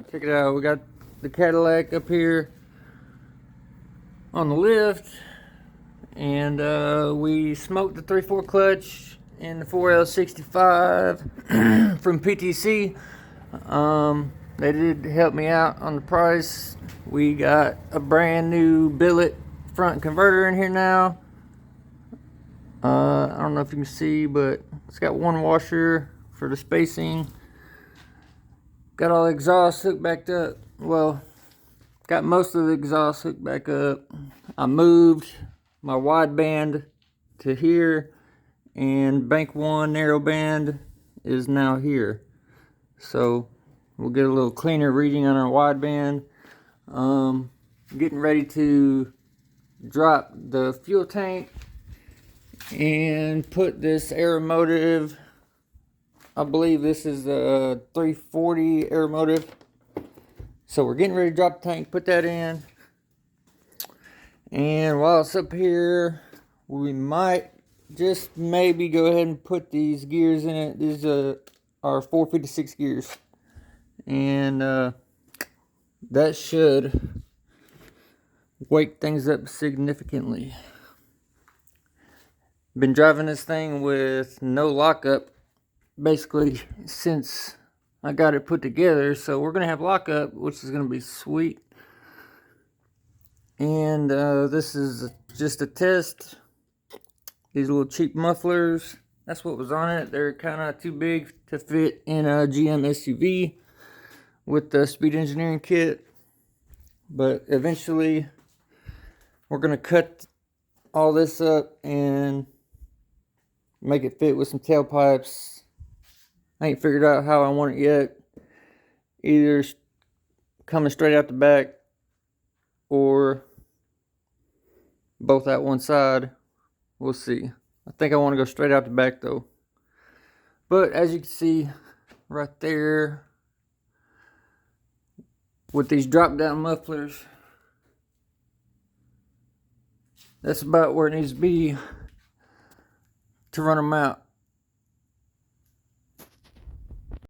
Check it out. We got the Cadillac up here on the lift, and we smoked the 3/4 clutch in the 4L65 from PTC. They did help me out on the price. We got a brand new billet front converter in here now. I don't know if you can see, but it's got one washer for the spacing. Got all the exhaust hooked back up. Well, got most of the exhaust hooked back up. I moved my wideband to here, and bank 1 narrow band is now here. So we'll get a little cleaner reading on our wideband. Getting ready to drop the fuel tank and put this Aeromotive, I believe this is a 340 Aeromotive. So we're getting ready to drop the tank, put that in. And while it's up here, we might just maybe go ahead and put these gears in it. These are 456 gears. And that should wake things up significantly. Been driving this thing with no lockup basically since I got it put together, so we're gonna have lockup, which is gonna be sweet. And this is just a test. These little cheap mufflers, that's what was on it. They're kind of too big to fit in a GM SUV with the Speed Engineering kit, but eventually we're gonna cut all this up and make it fit with some tailpipes. I ain't figured out how I want it yet. Either coming straight out the back or both out one side. We'll see. I think I want to go straight out the back though. But as you can see right there with these drop down mufflers, that's about where it needs to be to run them out.